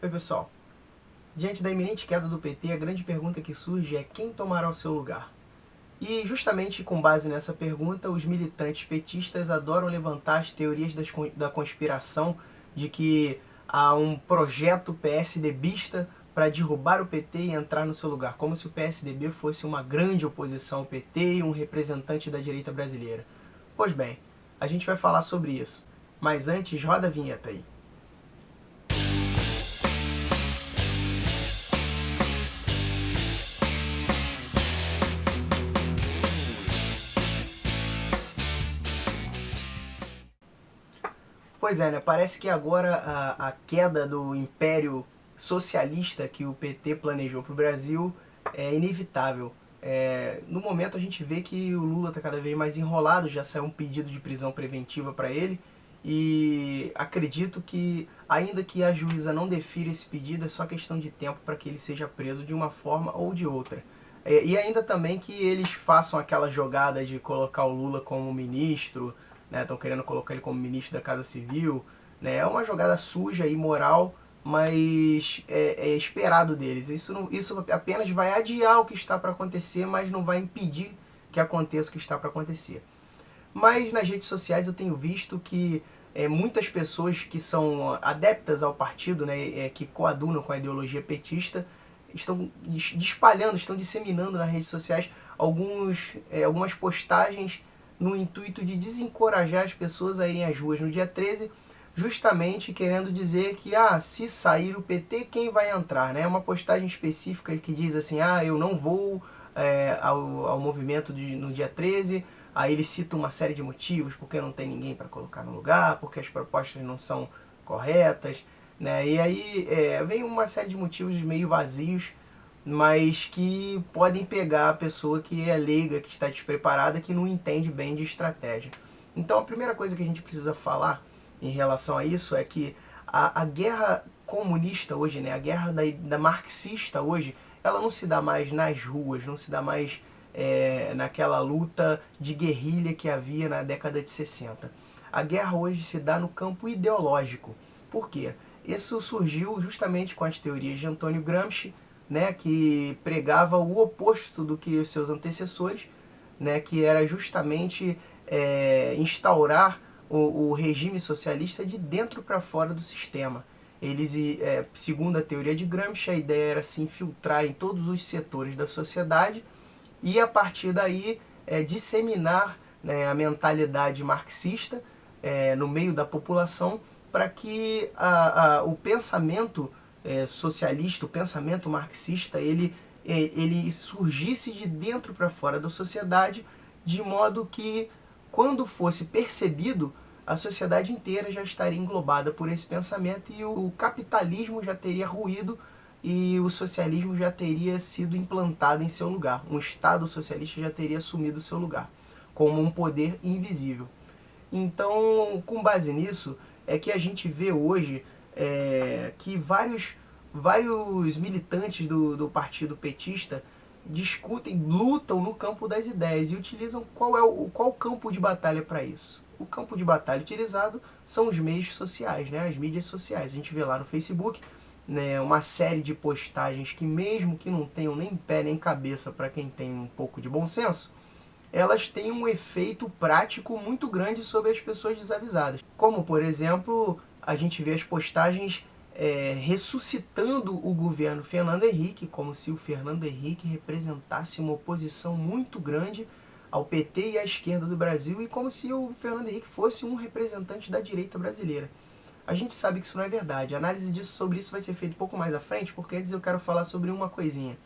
Oi pessoal, diante da iminente queda do PT, a grande pergunta que surge é quem tomará o seu lugar? E justamente com base nessa pergunta, os militantes petistas adoram levantar as teorias da conspiração de que há um projeto PSDBista para derrubar o PT e entrar no seu lugar, como se o PSDB fosse uma grande oposição ao PT e um representante da direita brasileira. Pois bem, a gente vai falar sobre isso, mas antes roda a vinheta aí. Pois é, né? Parece que agora a queda do império socialista que o PT planejou para o Brasil é inevitável. No momento a gente vê que o Lula está cada vez mais enrolado, já saiu um pedido de prisão preventiva para ele, e acredito que, ainda que a juíza não defira esse pedido, é só questão de tempo para que ele seja preso de uma forma ou de outra. E ainda também que eles façam aquela jogada de colocar o Lula como ministro, estão querendo colocar ele como ministro da Casa Civil, né? É uma jogada suja e imoral, mas é esperado deles. Isso apenas vai adiar o que está para acontecer, mas não vai impedir que aconteça o que está para acontecer. Mas nas redes sociais eu tenho visto que muitas pessoas que são adeptas ao partido, né, que coadunam com a ideologia petista, estão espalhando, estão disseminando nas redes sociais algumas postagens no intuito de desencorajar as pessoas a irem às ruas no dia 13, justamente querendo dizer que se sair o PT, quem vai entrar? Né? Uma postagem específica que diz assim, eu não vou ao movimento no dia 13, aí ele cita uma série de motivos, porque não tem ninguém para colocar no lugar, porque as propostas não são corretas, né? E aí vem uma série de motivos meio vazios, mas que podem pegar a pessoa que é leiga, que está despreparada, que não entende bem de estratégia. Então a primeira coisa que a gente precisa falar em relação a isso é que a guerra comunista hoje, né, a guerra da marxista hoje, ela não se dá mais nas ruas, não se dá mais naquela luta de guerrilha que havia na década de 60. A guerra hoje se dá no campo ideológico. Por quê? Isso surgiu justamente com as teorias de Antônio Gramsci, né, que pregava o oposto do que os seus antecessores, né, que era justamente instaurar o regime socialista de dentro para fora do sistema. Eles, segundo a teoria de Gramsci, a ideia era se infiltrar em todos os setores da sociedade e, a partir daí, disseminar, né, a mentalidade marxista no meio da população para que o pensamento socialista, o pensamento marxista, ele surgisse de dentro para fora da sociedade, de modo que, quando fosse percebido, a sociedade inteira já estaria englobada por esse pensamento e o capitalismo já teria ruído e o socialismo já teria sido implantado em seu lugar. Um Estado socialista já teria assumido seu lugar, como um poder invisível. Então, com base nisso, é que a gente vê hoje que vários militantes do partido petista discutem, lutam no campo das ideias e utilizam qual campo de batalha para isso. O campo de batalha utilizado são os meios sociais, né, as mídias sociais. A gente vê lá no Facebook, né, uma série de postagens que, mesmo que não tenham nem pé nem cabeça para quem tem um pouco de bom senso, elas têm um efeito prático muito grande sobre as pessoas desavisadas. Como, por exemplo, a gente vê as postagens ressuscitando o governo Fernando Henrique, como se o Fernando Henrique representasse uma oposição muito grande ao PT e à esquerda do Brasil, e como se o Fernando Henrique fosse um representante da direita brasileira. A gente sabe que isso não é verdade. A análise sobre isso vai ser feita um pouco mais à frente, porque antes eu quero falar sobre uma coisinha.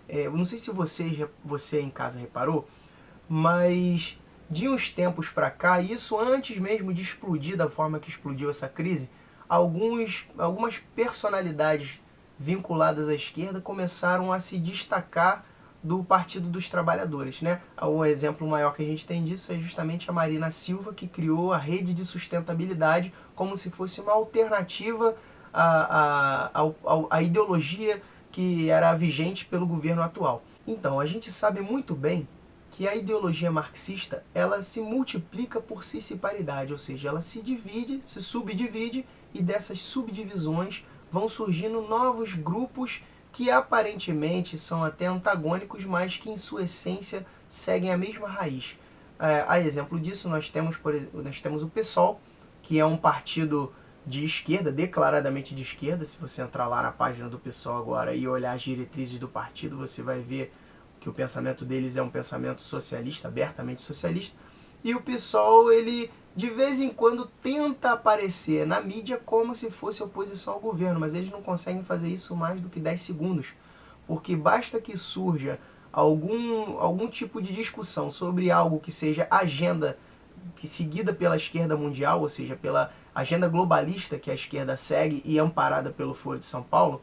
Eu não sei se você em casa reparou, mas de uns tempos para cá, isso antes mesmo de explodir da forma que explodiu essa crise, algumas personalidades vinculadas à esquerda começaram a se destacar do Partido dos Trabalhadores, né? O exemplo maior que a gente tem disso é justamente a Marina Silva, que criou a Rede de Sustentabilidade como se fosse uma alternativa à ideologia que era vigente pelo governo atual. Então, a gente sabe muito bem que a ideologia marxista, ela se multiplica por cisciparidade, ou seja, ela se divide, se subdivide, e dessas subdivisões vão surgindo novos grupos que aparentemente são até antagônicos, mas que em sua essência seguem a mesma raiz. A exemplo disso, nós temos o PSOL, que é um partido de esquerda, declaradamente de esquerda. Se você entrar lá na página do PSOL agora e olhar as diretrizes do partido, você vai ver que o pensamento deles é um pensamento socialista, abertamente socialista. E o PSOL, ele de vez em quando tenta aparecer na mídia como se fosse oposição ao governo, mas eles não conseguem fazer isso mais do que 10 segundos, porque basta que surja algum tipo de discussão sobre algo que seja agenda que seguida pela esquerda mundial, ou seja, pela agenda globalista que a esquerda segue e amparada pelo Foro de São Paulo,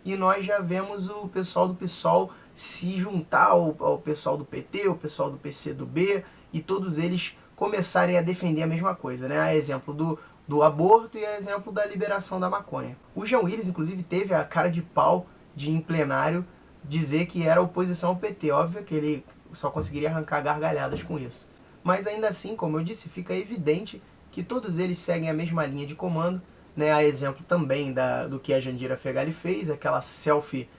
e nós já vemos o pessoal do PSOL se juntar ao pessoal do PT, o pessoal do PCdoB, e todos eles começarem a defender a mesma coisa, né? A exemplo do aborto e a exemplo da liberação da maconha. O Jean Willis, inclusive, teve a cara de pau de, em plenário, dizer que era oposição ao PT. Óbvio que ele só conseguiria arrancar gargalhadas com isso. Mas ainda assim, como eu disse, fica evidente que todos eles seguem a mesma linha de comando, né? A exemplo também do que a Jandira Fegali fez, aquela selfie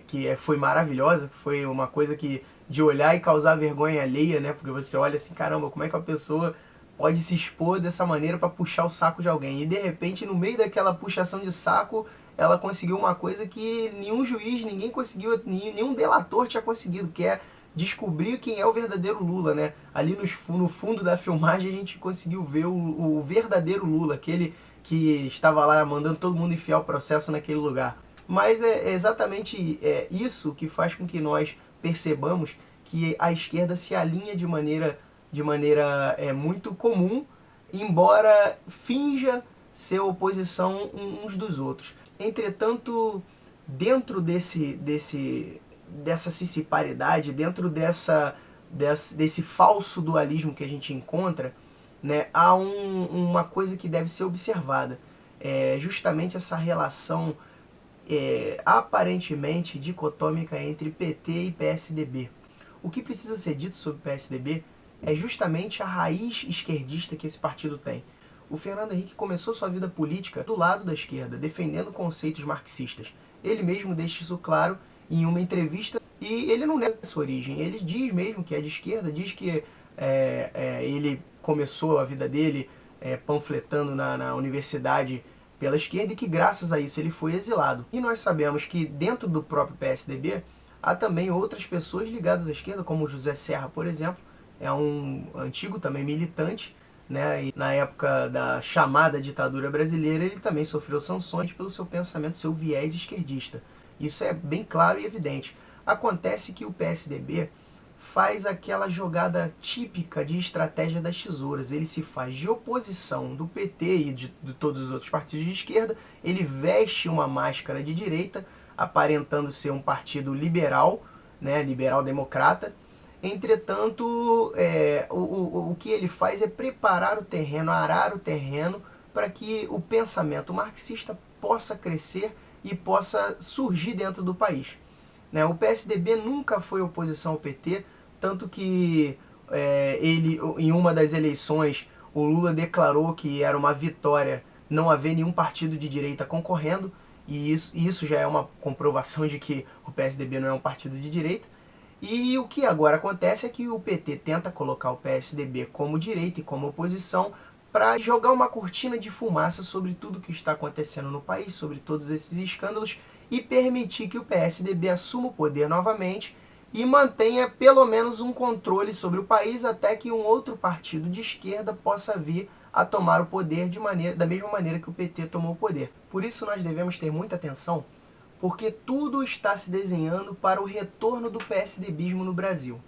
que foi maravilhosa, foi uma coisa que de olhar e causar vergonha alheia, né? Porque você olha assim, caramba, como é que a pessoa pode se expor dessa maneira para puxar o saco de alguém? E de repente, no meio daquela puxação de saco, ela conseguiu uma coisa que nenhum juiz, ninguém conseguiu, nenhum delator tinha conseguido, que é descobrir quem é o verdadeiro Lula, né? Ali no fundo da filmagem a gente conseguiu ver o verdadeiro Lula, aquele que estava lá mandando todo mundo enfiar o processo naquele lugar. Mas é exatamente isso que faz com que nós percebamos que a esquerda se alinha de maneira muito comum, embora finja ser oposição uns dos outros. Entretanto, dentro dessa cissiparidade, dentro desse falso dualismo que a gente encontra, né, há uma coisa que deve ser observada. É justamente essa relação aparentemente dicotômica entre PT e PSDB. O que precisa ser dito sobre o PSDB é justamente a raiz esquerdista que esse partido tem. O Fernando Henrique começou sua vida política do lado da esquerda, defendendo conceitos marxistas. Ele mesmo deixa isso claro em uma entrevista e ele não nega essa origem. Ele diz mesmo que é de esquerda, diz que ele começou a vida dele panfletando na universidade pela esquerda e que graças a isso ele foi exilado. E nós sabemos que dentro do próprio PSDB há também outras pessoas ligadas à esquerda, como o José Serra, por exemplo, é um antigo também militante, né? E na época da chamada ditadura brasileira ele também sofreu sanções pelo seu pensamento, seu viés esquerdista. Isso é bem claro e evidente. Acontece que o PSDB faz aquela jogada típica de estratégia das tesouras. Ele se faz de oposição do PT e de todos os outros partidos de esquerda, ele veste uma máscara de direita, aparentando ser um partido liberal, né, liberal-democrata. Entretanto, o que ele faz é preparar o terreno, arar o terreno, para que o pensamento marxista possa crescer e possa surgir dentro do país. Né? O PSDB nunca foi oposição ao PT, tanto que em uma das eleições, o Lula declarou que era uma vitória não haver nenhum partido de direita concorrendo, e isso já é uma comprovação de que o PSDB não é um partido de direita. E o que agora acontece é que o PT tenta colocar o PSDB como direita e como oposição para jogar uma cortina de fumaça sobre tudo que está acontecendo no país, sobre todos esses escândalos, e permitir que o PSDB assuma o poder novamente e mantenha pelo menos um controle sobre o país até que um outro partido de esquerda possa vir a tomar o poder da mesma maneira que o PT tomou o poder. Por isso nós devemos ter muita atenção, porque tudo está se desenhando para o retorno do PSDBismo no Brasil.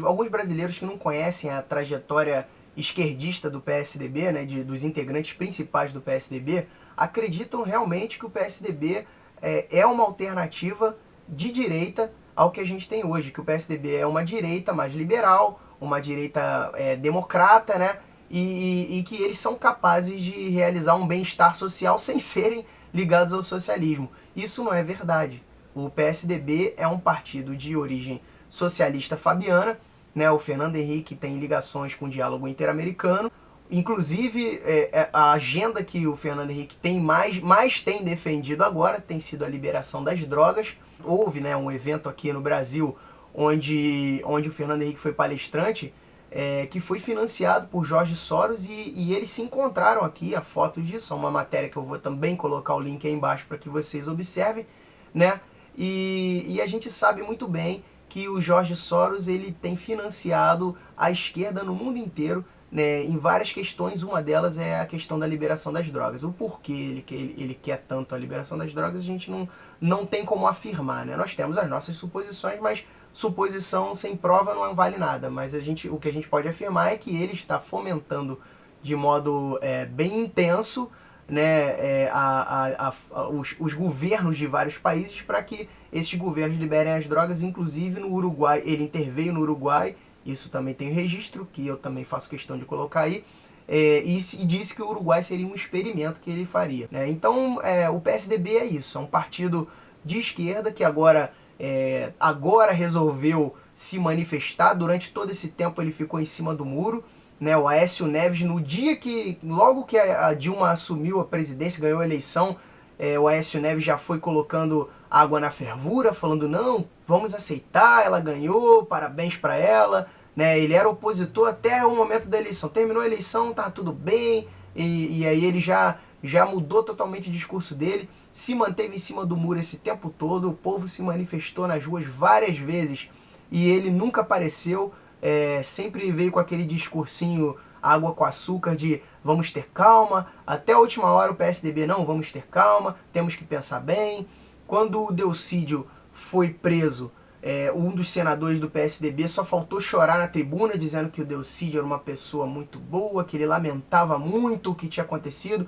Alguns brasileiros que não conhecem a trajetória esquerdista do PSDB, né, dos integrantes principais do PSDB, acreditam realmente que o PSDB é uma alternativa de direita ao que a gente tem hoje, que o PSDB é uma direita mais liberal, uma direita democrata, né, e que eles são capazes de realizar um bem-estar social sem serem ligados ao socialismo. Isso não é verdade. O PSDB é um partido de origem socialista fabiana, né? O Fernando Henrique tem ligações com o diálogo interamericano, Inclusive, a agenda que o Fernando Henrique tem mais tem defendido agora tem sido a liberação das drogas. Houve, né, um evento aqui no Brasil onde o Fernando Henrique foi palestrante, que foi financiado por Jorge Soros, e eles se encontraram aqui, a foto disso, é uma matéria que eu vou também colocar o link aí embaixo para que vocês observem, né? E a gente sabe muito bem que o Jorge Soros ele tem financiado a esquerda no mundo inteiro, né, em várias questões. Uma delas é a questão da liberação das drogas. O porquê ele quer tanto a liberação das drogas, a gente não tem como afirmar, né? Nós temos as nossas suposições, mas suposição sem prova não vale nada. Mas o que a gente pode afirmar é que ele está fomentando de modo bem intenso, né, os governos de vários países para que esses governos liberem as drogas. Inclusive no Uruguai, ele interveio no Uruguai, isso também tem registro, que eu também faço questão de colocar aí, e disse que o Uruguai seria um experimento que ele faria, né? Então o PSDB é isso, é um partido de esquerda que agora resolveu se manifestar. Durante todo esse tempo ele ficou em cima do muro, né? O Aécio Neves, logo que a Dilma assumiu a presidência, ganhou a eleição, o Aécio Neves já foi colocando água na fervura, falando: não, vamos aceitar, ela ganhou, parabéns para ela, né? Ele era opositor até o momento da eleição, terminou a eleição, tá tudo bem, e aí ele já mudou totalmente o discurso dele, se manteve em cima do muro esse tempo todo. O povo se manifestou nas ruas várias vezes e ele nunca apareceu, sempre veio com aquele discursinho água com açúcar de vamos ter calma. Até a última hora o PSDB: não, vamos ter calma, temos que pensar bem. Quando o Delcídio foi preso, um dos senadores do PSDB só faltou chorar na tribuna dizendo que o Delcídio era uma pessoa muito boa, que ele lamentava muito o que tinha acontecido.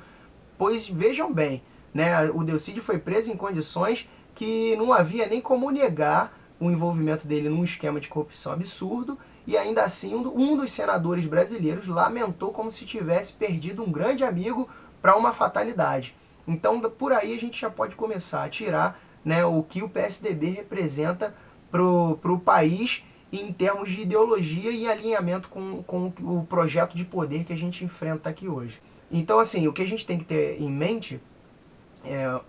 Pois vejam bem, né, o Delcídio foi preso em condições que não havia nem como negar o envolvimento dele num esquema de corrupção absurdo, e ainda assim um dos senadores brasileiros lamentou como se tivesse perdido um grande amigo para uma fatalidade. Então por aí a gente já pode começar a tirar, né, o que o PSDB representa para o país em termos de ideologia e alinhamento com o projeto de poder que a gente enfrenta aqui hoje. Então, assim, o que a gente tem que ter em mente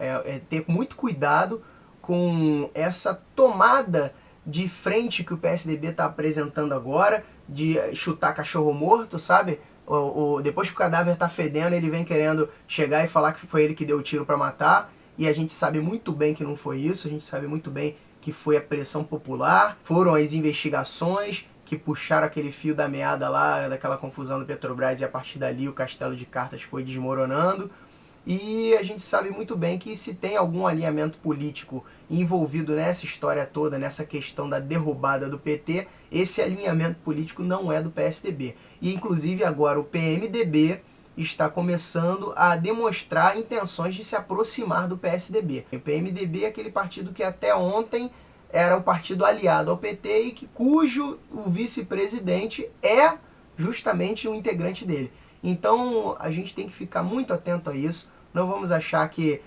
é ter muito cuidado com essa tomada de frente que o PSDB está apresentando agora, de chutar cachorro morto, sabe? Depois que o cadáver está fedendo, ele vem querendo chegar e falar que foi ele que deu o tiro para matar, e a gente sabe muito bem que não foi isso, a gente sabe muito bem que foi a pressão popular, foram as investigações que puxaram aquele fio da meada lá, daquela confusão do Petrobras, e a partir dali o castelo de cartas foi desmoronando. E a gente sabe muito bem que se tem algum alinhamento político envolvido nessa história toda, nessa questão da derrubada do PT, esse alinhamento político não é do PSDB. E inclusive agora o PMDB está começando a demonstrar intenções de se aproximar do PSDB. O PMDB é aquele partido que até ontem era o partido aliado ao PT e cujo o vice-presidente é justamente um integrante dele. Então a gente tem que ficar muito atento a isso. Não vamos achar que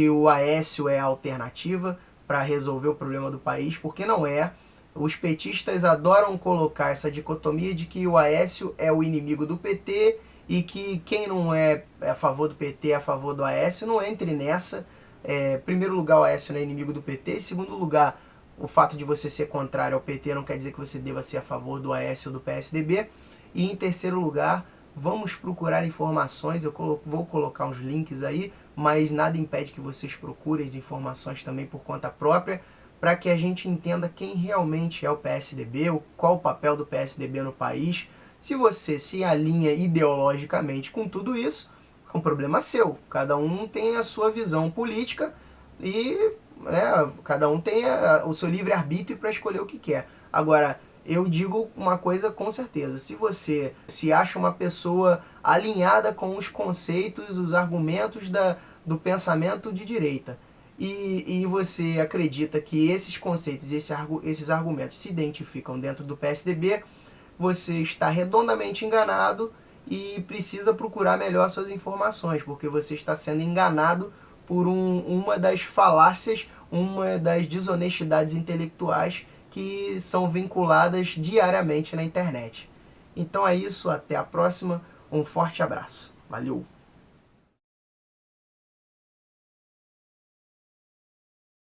o Aécio é a alternativa para resolver o problema do país, porque não é. Os petistas adoram colocar essa dicotomia de que o Aécio é o inimigo do PT e que quem não é a favor do PT é a favor do Aécio. Não entre nessa. Em primeiro lugar, o Aécio não é inimigo do PT. Em segundo lugar, o fato de você ser contrário ao PT não quer dizer que você deva ser a favor do Aécio ou do PSDB. E em terceiro lugar, vamos procurar informações. Eu vou colocar uns links aí, mas nada impede que vocês procurem as informações também por conta própria, para que a gente entenda quem realmente é o PSDB, qual o papel do PSDB no país. Se você se alinha ideologicamente com tudo isso, é um problema seu. Cada um tem a sua visão política e cada um tem o seu livre-arbítrio para escolher o que quer. Agora, eu digo uma coisa com certeza: se você se acha uma pessoa alinhada com os conceitos, os argumentos do pensamento de direita, e você acredita que esses conceitos e esses argumentos se identificam dentro do PSDB, você está redondamente enganado e precisa procurar melhor suas informações, porque você está sendo enganado por uma das falácias, uma das desonestidades intelectuais que são vinculadas diariamente na internet. Então é isso, até a próxima. Um forte abraço. Valeu!